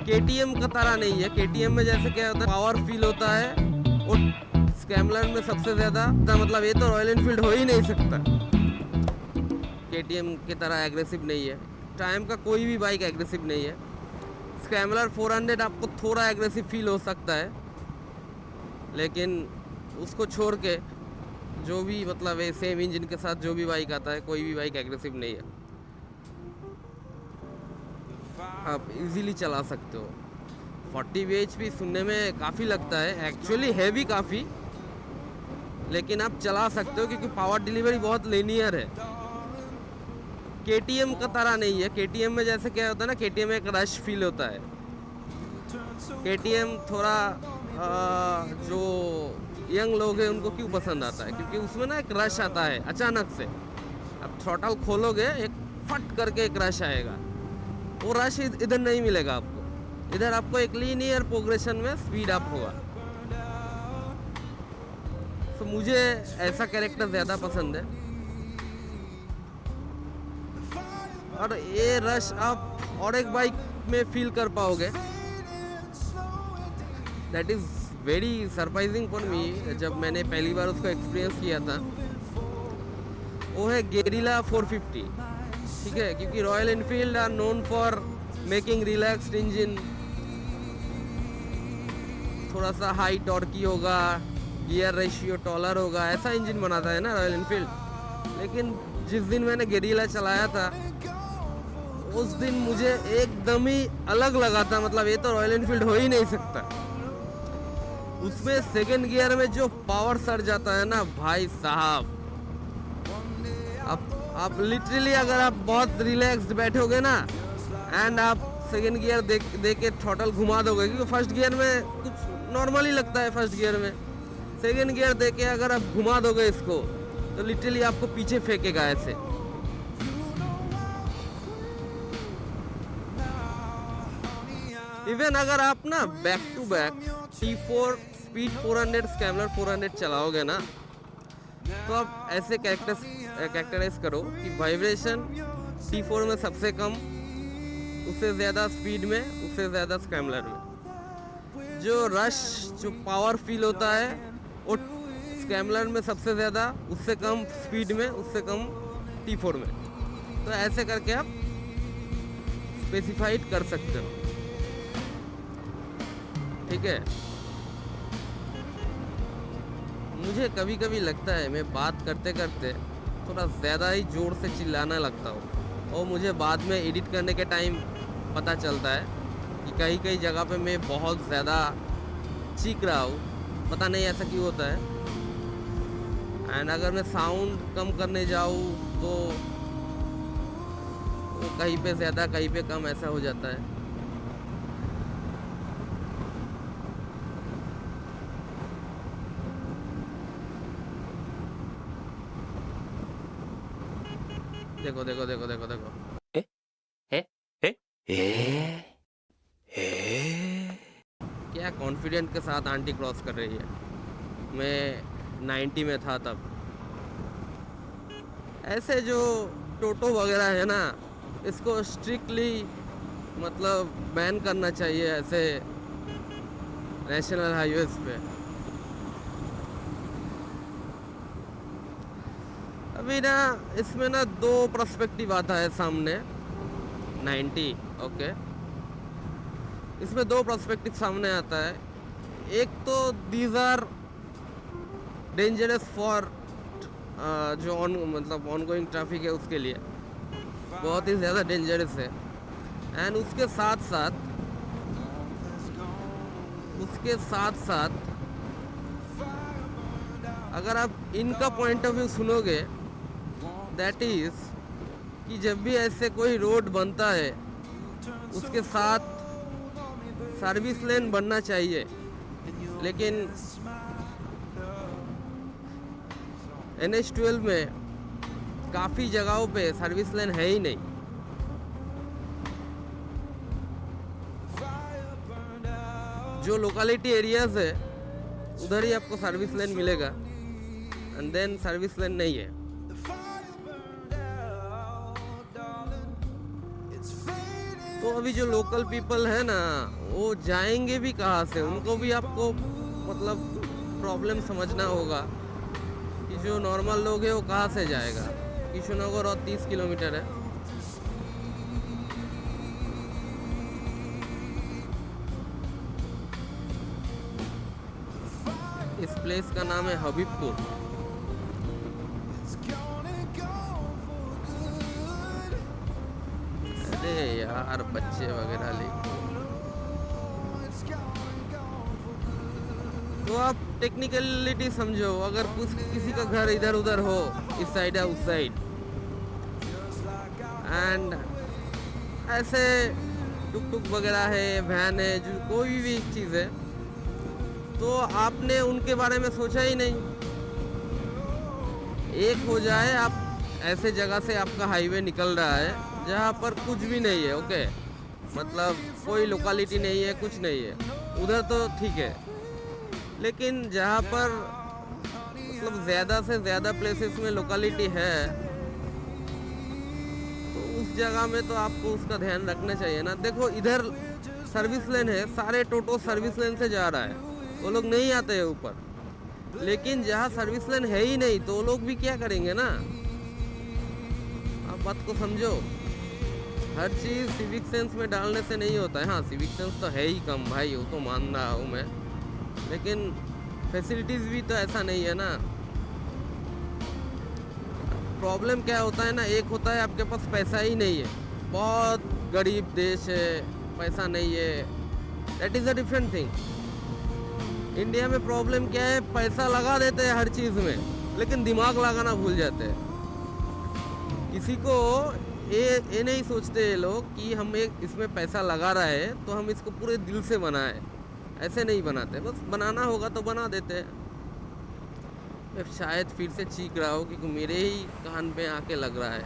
KTM का तरह नहीं है। केटीएम में जैसे क्या होता है, पावर फील होता है, और स्कैमलर में सबसे ज़्यादा, मतलब ये तो रॉयल एनफील्ड हो ही नहीं सकता। केटीएम की तरह एग्रेसिव नहीं है, टाइम का कोई भी बाइक एग्रेसिव नहीं है। स्कैमलर 400 आपको थोड़ा एग्रेसिव फील हो सकता है, लेकिन उसको छोड़ के जो भी, मतलब ये सेम इंजन के साथ जो भी बाइक आता है, कोई भी बाइक एग्रेसिव नहीं है। आप इजीली चला सकते हो। 40 bhp सुनने में काफ़ी लगता है, एक्चुअली है भी काफ़ी, लेकिन आप चला सकते हो क्योंकि पावर डिलीवरी बहुत लीनियर है। केटीएम का तरह नहीं है। केटीएम में जैसे क्या होता है ना, केटीएम में एक रश फील होता है। केटीएम थोड़ा जो यंग लोग हैं उनको क्यों पसंद आता है, क्योंकि उसमें ना एक रश आता है अचानक से। अब थ्रॉटल खोलोगे, एक फट करके एक रश आएगा, वो रश इधर नहीं मिलेगा आपको। इधर आपको एक लीनियर प्रोग्रेशन में स्पीड अप होगा। तो मुझे ऐसा कैरेक्टर ज़्यादा पसंद है, और ये रश आप और एक बाइक में फील कर पाओगे। That is very surprising for me. जब मैंने पहली बार उसको एक्सपीरियंस किया था, वो है गेरिला 450, ठीक है, क्योंकि Royal Enfield are known for making relaxed engine, थोड़ा सा हाई टॉर्की होगा, गियर रेशियो टॉलर होगा, ऐसा इंजन बनाता है ना रॉयल एनफील्ड। लेकिन जिस दिन मैंने गेरिला चलाया था, उस दिन मुझे एकदम ही अलग लगा था। मतलब ये तो रॉयल एनफील्ड हो ही नहीं सकता। उसमें सेकंड गियर में जो पावर सर जाता है ना भाई साहब, आप लिटरली अगर आप बहुत रिलैक्स्ड बैठोगे ना, एंड आप सेकंड गियर दे के थ्रॉटल घुमा दोगे, क्योंकि फर्स्ट गियर में कुछ नॉर्मली लगता है, फर्स्ट गियर में सेकंड गियर दे के अगर आप घुमा दोगे इसको, तो लिटरली आपको पीछे फेंकेगा ऐसे। इवन अगर आप ना back to back T4 speed 400 Scrambler 400 चलाओगे ना, तो आप ऐसे कैरेक्टराइज करो कि वाइब्रेशन T4 में सबसे कम, उससे ज़्यादा स्पीड में, उससे ज़्यादा स्कैमलर में। जो रश, जो पावर फील होता है, वो स्कैमलर में सबसे ज़्यादा, उससे कम स्पीड में, उससे कम T4 में। तो ऐसे करके आप स्पेसिफाइड कर सकते हो, ठीक है। मुझे कभी कभी लगता है मैं बात करते करते थोड़ा ज़्यादा ही ज़ोर से चिल्लाने लगता हूँ, और मुझे बाद में एडिट करने के टाइम पता चलता है कि कहीं कहीं जगह पे मैं बहुत ज़्यादा चीख रहा हूँ। पता नहीं ऐसा क्यों होता है। एंड अगर मैं साउंड कम करने जाऊँ तो कहीं पे ज़्यादा कहीं पे कम ऐसा हो जाता है। देखो देखो देखो देखो देखो, ए ए ए ए ए क्या कॉन्फिडेंट के साथ आंटी क्रॉस कर रही है। मैं 90 में था तब। ऐसे जो टोटो वगैरह है ना, इसको स्ट्रिक्टली मतलब बैन करना चाहिए ऐसे नेशनल हाईवेज पे। अभी ना इसमें ना दो पर्सपेक्टिव आता है सामने। 90, ओके, इसमें दो पर्सपेक्टिव सामने आता है। एक तो दीज आर डेंजरस फॉर जो मतलब ऑनगोइंग ट्रैफिक है उसके लिए बहुत ही ज़्यादा डेंजरस है। एंड उसके साथ साथ अगर आप इनका पॉइंट ऑफ व्यू सुनोगे, दैट इज़ कि जब भी ऐसे कोई रोड बनता है उसके साथ सर्विस लेन बनना चाहिए, लेकिन NH12 में काफ़ी जगहों पे सर्विस लेन है ही नहीं। जो लोकेलिटी एरियाज है उधर ही आपको सर्विस लेन मिलेगा, एंड देन सर्विस लेन नहीं है। तो अभी जो लोकल पीपल है ना, वो जाएंगे भी कहाँ से? उनको भी आपको मतलब प्रॉब्लम समझना होगा कि जो नॉर्मल लोग है वो कहाँ से जाएगा। किशननगर और 30 किलोमीटर है। इस प्लेस का नाम है हबीबपुर। अरे यार बच्चे वगैरह लेके, तो आप टेक्निकलिटी समझो। अगर कुछ किसी का घर इधर उधर हो, इस साइड या उस साइड, एंड ऐसे टुक टुक वगैरह है, वैन है, जो कोई भी चीज़ है, तो आपने उनके बारे में सोचा ही नहीं। एक हो जाए आप ऐसे जगह से आपका हाईवे निकल रहा है जहाँ पर कुछ भी नहीं है, ओके, मतलब कोई लोकेलिटी नहीं है, कुछ नहीं है, उधर तो ठीक है। लेकिन जहाँ पर मतलब ज़्यादा से ज़्यादा प्लेसेस में लोकेलिटी है, तो उस जगह में तो आपको उसका ध्यान रखना चाहिए ना। देखो इधर सर्विस लेन है, सारे टोटो सर्विस लेन से जा रहा है, वो लोग नहीं आते हैं ऊपर। लेकिन जहाँ सर्विस लेन है ही नहीं, तो वो लोग भी क्या करेंगे ना। आप बात को समझो। हर चीज़ सिविक सेंस में डालने से नहीं होता है। हाँ, सिविक सेंस तो है ही कम भाई, वो तो मान रहा हूँ मैं, लेकिन फैसिलिटीज़ भी तो ऐसा नहीं है ना। प्रॉब्लम क्या होता है ना, एक होता है आपके पास पैसा ही नहीं है, बहुत गरीब देश है, पैसा नहीं है, that is a different thing. India में प्रॉब्लम क्या है, पैसा लगा देते हैं हर चीज़ में, लेकिन दिमाग लगाना भूल जाते हैं। किसी को ये नहीं सोचते ये लोग कि हम एक इसमें पैसा लगा रहा है तो हम इसको पूरे दिल से बनाएं। ऐसे नहीं बनाते, बस बनाना होगा तो बना देते हैं। मैं शायद फिर से चीख रहा हूँ क्योंकि मेरे ही कान पे आके लग रहा है।